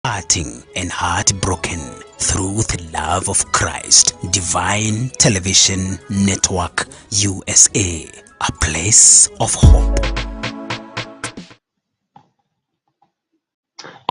hurting and heartbroken through the love of Christ. Divine Television Network USA, a place of hope.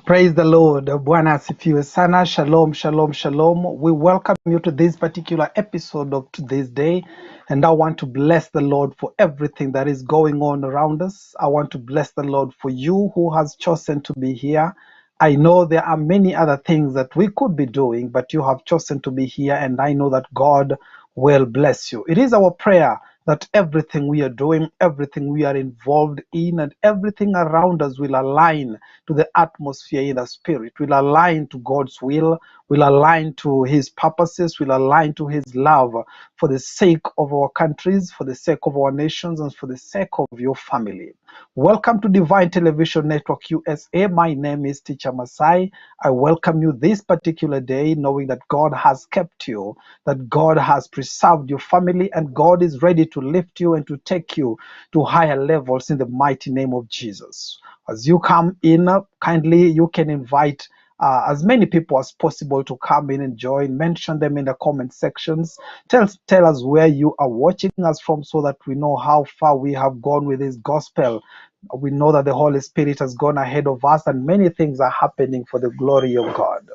Praise the Lord. Bwana asifiwe sana. Shalom, shalom, shalom. We welcome you to this particular episode of today's day. And I want to bless the Lord for everything that is going on around us. I want to bless the Lord for you who has chosen to be here. I know there are many other things that we could be doing, but you have chosen to be here, and I know that God will bless you. It is our prayer that everything we are doing, everything we are involved in, and everything around us will align to the atmosphere in the spirit, will align to God's will align to his purposes, will align to his love for the sake of our countries, for the sake of our nations, and for the sake of your family. Welcome to Divine Television Network USA. My name is Teacher Masai. I welcome you this particular day, knowing that God has kept you, that God has preserved your family, and God is ready to lift you and to take you to higher levels in the mighty name of Jesus. As you come in, kindly you can invite as many people as possible to come in and join. Mention them in the comment sections. Tell us where you are watching us from, so that we know how far we have gone with this gospel. We know that the Holy Spirit has gone ahead of us, and many things are happening for the glory of God.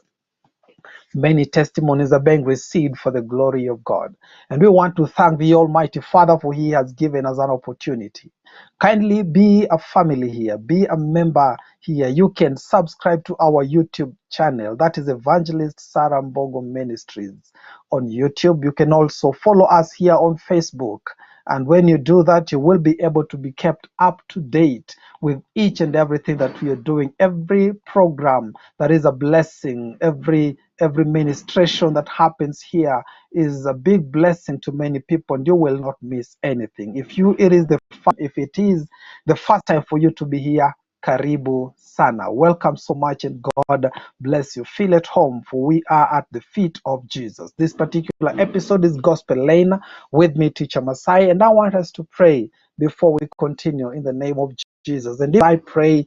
Many testimonies are being received for the glory of God. And we want to thank the Almighty Father, for he has given us an opportunity. Kindly be a family here, be a member here. You can subscribe to our YouTube channel. That is Evangelist Sarah Mbogo Ministries on YouTube. You can also follow us here on Facebook. And when you do that, you will be able to be kept up to date with each and everything that we are doing. Every program that is a blessing, every ministration that happens here is a big blessing to many people, and you will not miss anything. If it is the first time for you to be here, karibu sana. Welcome so much, and God bless you. Feel at home, for we are at the feet of Jesus. This particular episode is Gospel Lane with me, Teacher Masai, and I want us to pray before we continue in the name of Jesus. And if I pray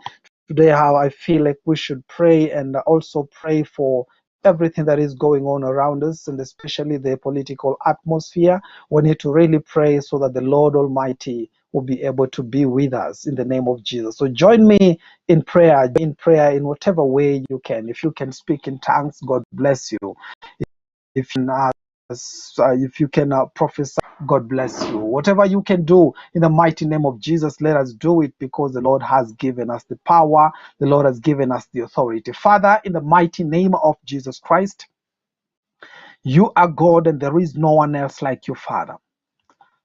today how I feel like we should pray, and also pray for everything that is going on around us, and especially the political atmosphere. We need to really pray so that the Lord Almighty will be able to be with us in the name of Jesus. So join me in prayer in whatever way you can. If you can speak in tongues, God bless you. If you can prophesy, God bless you. Whatever you can do in the mighty name of Jesus, let us do it, because the Lord has given us the power. The Lord has given us the authority. Father, in the mighty name of Jesus Christ, you are God, and there is no one else like you, Father.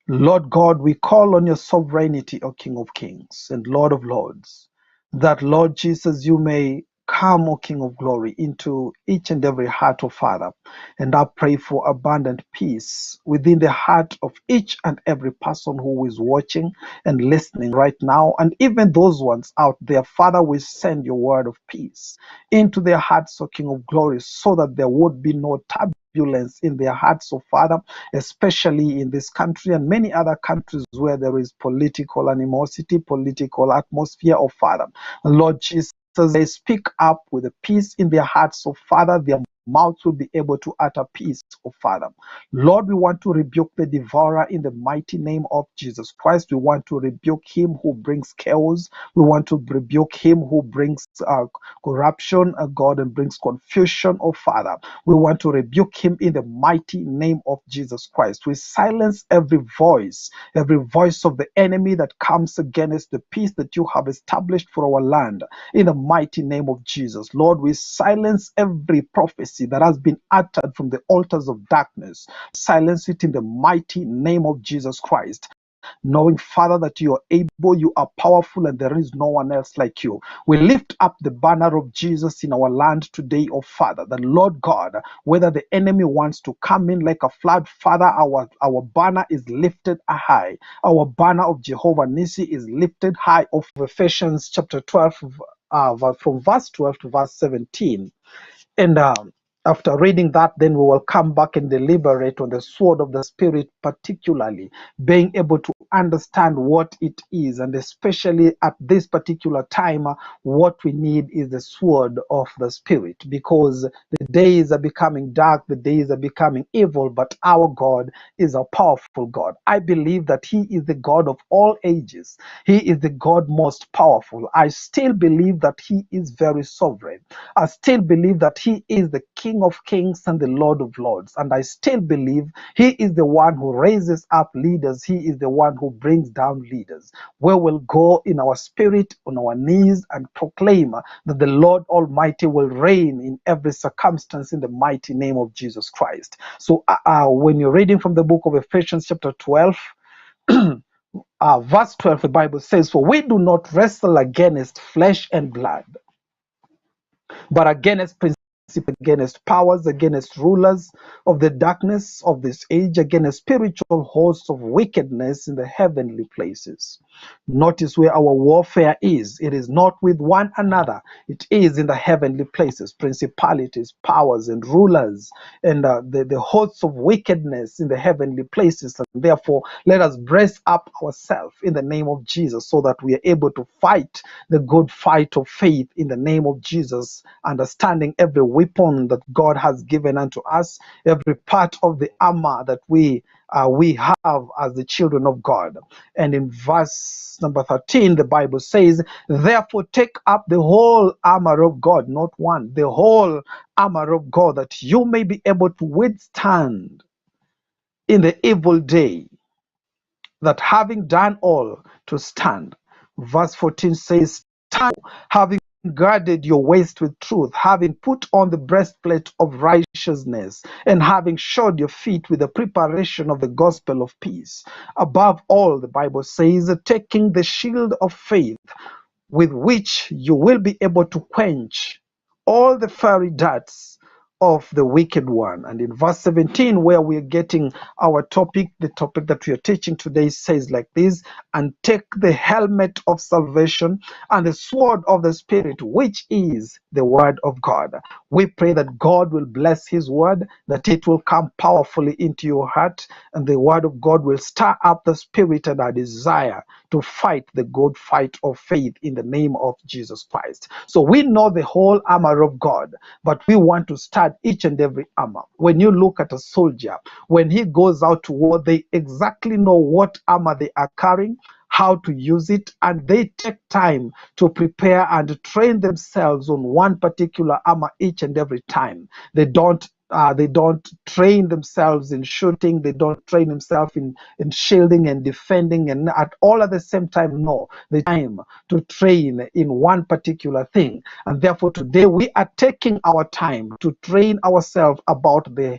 Lord God, we call on your sovereignty, O King of Kings and Lord of Lords, that, Lord Jesus, you may come, O King of Glory, into each and every heart, O Father. And I pray for abundant peace within the heart of each and every person who is watching and listening right now, and even those ones out there. Father, we send your word of peace into their hearts, O King of Glory, so that there would be no turbulence in their hearts, O Father, especially in this country and many other countries where there is political animosity, political atmosphere, O Father. Lord Jesus, they speak up with a peace in their hearts, O Father. Their mouths will be able to utter peace, O Father. Lord, we want to rebuke the devourer in the mighty name of Jesus Christ. We want to rebuke him who brings chaos. We want to rebuke him who brings corruption, God, and brings confusion, O Father. We want to rebuke him in the mighty name of Jesus Christ. We silence every voice of the enemy that comes against the peace that you have established for our land in the mighty name of Jesus. Lord, we silence every prophecy that has been uttered from the altars of darkness. Silence it in the mighty name of Jesus Christ. Knowing, Father, that you are able, you are powerful, and there is no one else like you. We lift up the banner of Jesus in our land today, oh Father, that, Lord God, whether the enemy wants to come in like a flood, Father, our banner is lifted high. Our banner of Jehovah Nissi is lifted high, of Ephesians chapter 12, from verse 12 to verse 17. And After reading that, then we will come back and deliberate on the sword of the Spirit, particularly being able to understand what it is, and especially at this particular time, what we need is the sword of the Spirit, because the days are becoming dark, the days are becoming evil, but our God is a powerful God. I believe that He is the God of all ages. He is the God most powerful. I still believe that He is very sovereign. I still believe that He is the King of kings and the Lord of lords. And I still believe He is the one who raises up leaders. He is the one who brings down leaders. We will go in our spirit, on our knees, and proclaim that the Lord Almighty will reign in every circumstance in the mighty name of Jesus Christ. So when you're reading from the book of Ephesians chapter 12, verse 12, the Bible says, "For we do not wrestle against flesh and blood, but against principalities, against powers, against rulers of the darkness of this age, against spiritual hosts of wickedness in the heavenly places." Notice where our warfare is. It is not with one another. It is in the heavenly places, principalities, powers, and rulers, and the hosts of wickedness in the heavenly places. And therefore, let us brace up ourselves in the name of Jesus so that we are able to fight the good fight of faith in the name of Jesus, understanding every weapon that God has given unto us, every part of the armor that we have as the children of God. And in verse number 13, the Bible says, "Therefore take up the whole armor of God," not one, the whole armor of God, "that you may be able to withstand in the evil day, that having done all to stand." Verse 14 says, "Stand, having girded your waist with truth, having put on the breastplate of righteousness, and having shod your feet with the preparation of the gospel of peace. Above all," the Bible says, "taking the shield of faith, with which you will be able to quench all the fiery darts of the wicked one." And in verse 17, where we're getting our topic, the topic that we are teaching today says like this: "And take the helmet of salvation and the sword of the Spirit, which is the word of God." We pray that God will bless His word, that it will come powerfully into your heart, and the word of God will stir up the spirit and our desire to fight the good fight of faith in the name of Jesus Christ. So we know the whole armor of God, but we want to start each and every armor. When you look at a soldier, when he goes out to war, they exactly know what armor they are carrying, how to use it, and they take time to prepare and train themselves on one particular armor each and every time. They don't train themselves in shooting. They don't train themselves in shielding and defending and at all at the same time. No, the time to train in one particular thing. And therefore today we are taking our time to train ourselves about the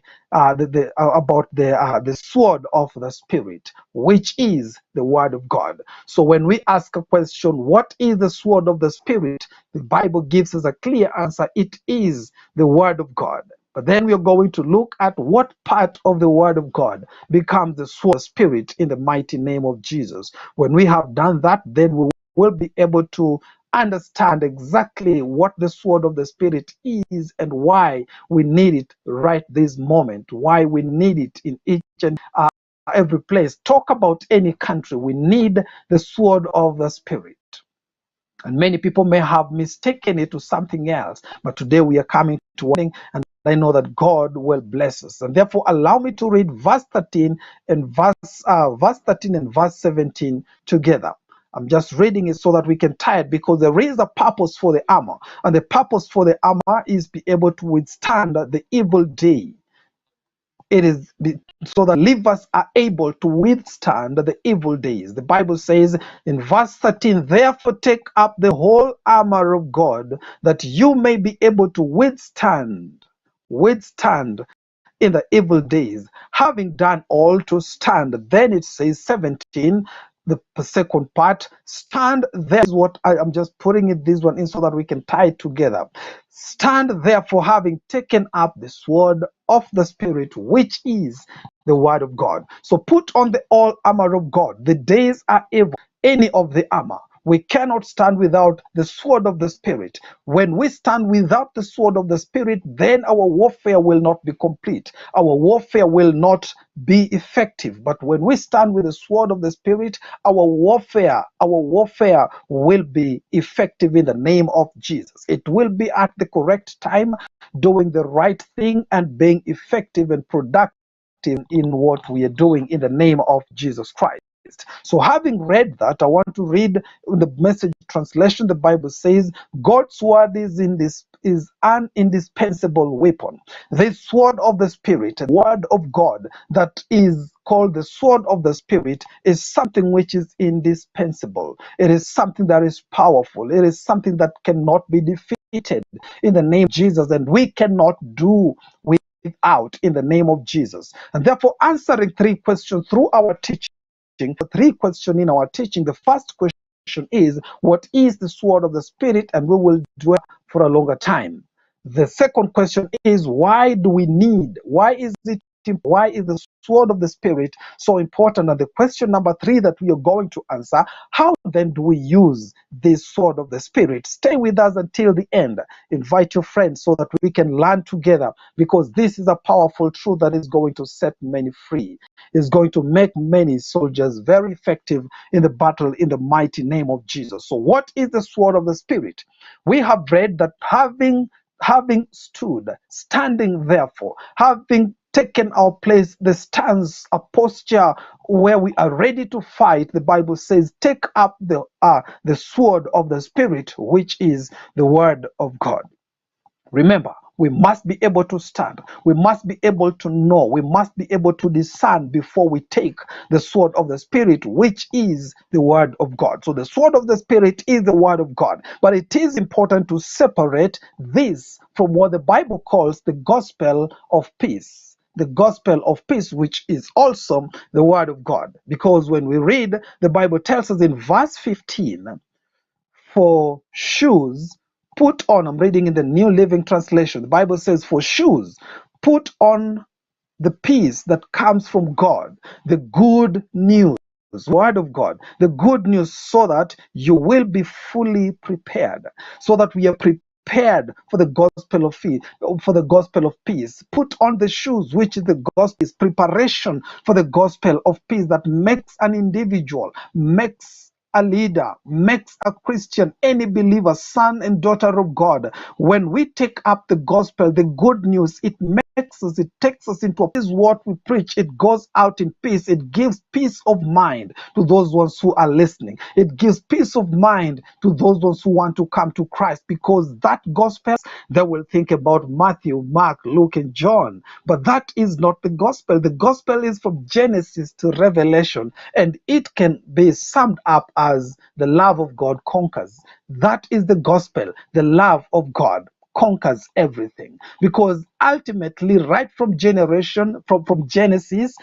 sword of the Spirit, which is the word of God. So when we ask a question, what is the sword of the Spirit? The Bible gives us a clear answer. It is the word of God. But then we are going to look at what part of the word of God becomes the sword of the Spirit in the mighty name of Jesus. When we have done that, then we will be able to understand exactly what the sword of the Spirit is and why we need it right this moment, why we need it in each and every place. Talk about any country, we need the sword of the Spirit. And many people may have mistaken it to something else, but today we are coming to one thing, and I know that God will bless us. And therefore, allow me to read verse 13 and verse 17 together. I'm just reading it so that we can tie it, because there is a purpose for the armor, and the purpose for the armor is be able to withstand the evil day. It is so that believers are able to withstand the evil days. The Bible says in verse 13, "Therefore take up the whole armor of God, that you may be able to withstand in the evil days, having done all to stand." Then it says 17, the second part, "Stand there," is what I'm just putting it this one in so that we can tie it together. "Stand therefore, having taken up the sword of the Spirit, which is the word of God." So put on the all armor of God. The days are evil. Any of the armor, We cannot stand without the sword of the Spirit. When we stand without the sword of the Spirit, then our warfare will not be complete. Our warfare will not be effective. But when we stand with the sword of the Spirit, our warfare will be effective in the name of Jesus. It will be at the correct time, doing the right thing and being effective and productive in what we are doing in the name of Jesus Christ. So, having read that, I want to read the Message translation. The Bible says, God's word is an indispensable weapon. The sword of the Spirit, the word of God that is called the sword of the Spirit, is something which is indispensable. It is something that is powerful. It is something that cannot be defeated in the name of Jesus, and we cannot do without in the name of Jesus. And therefore, answering three questions through our teaching, three questions in our teaching. The first question is, what is the sword of the Spirit? And we will dwell for a longer time. The second question is, why is the sword of the Spirit so important? And the question number three that we are going to answer, how then do we use this sword of the Spirit? Stay with us until the end. Invite your friends so that we can learn together, because this is a powerful truth that is going to set many free. Is going to make many soldiers very effective in the battle in the mighty name of Jesus. So what is the sword of the Spirit? We have read that having standing therefore, having taken our place, the stance, a posture where we are ready to fight, the Bible says, take up the sword of the Spirit, which is the word of God. Remember, we must be able to stand. We must be able to know. We must be able to discern before we take the sword of the Spirit, which is the word of God. So the sword of the Spirit is the word of God. But it is important to separate this from what the Bible calls the gospel of peace. The gospel of peace, which is also the word of God. Because when we read, the Bible tells us in verse 15, for shoes, put on, I'm reading in the New Living Translation. The Bible says, for shoes, put on the peace that comes from God, the good news, word of God, the good news, so that you will be fully prepared, so that we are prepared for the gospel of peace. Put on the shoes, which is the gospel, is preparation for the gospel of peace that makes an individual, makes a leader, makes a Christian, any believer, son and daughter of God. When we take up the gospel, the good news, it takes us into a peace. What we preach, it goes out in peace. It gives peace of mind to those ones who are listening. It gives peace of mind to those ones who want to come to Christ, because that gospel, they will think about Matthew, Mark, Luke, and John. But that is not the gospel. The gospel is from Genesis to Revelation, and it can be summed up as the love of God conquers. That is the gospel. The love of God conquers everything, because ultimately, right from Genesis,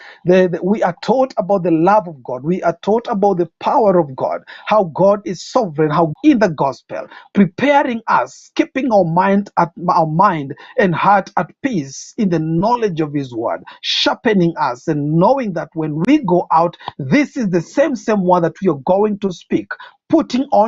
we are taught about the love of God. We are taught about the power of God, how God is sovereign, how in the gospel, preparing us, keeping our mind and heart at peace in the knowledge of his word, sharpening us and knowing that when we go out, this is the same word that we are going to speak, putting on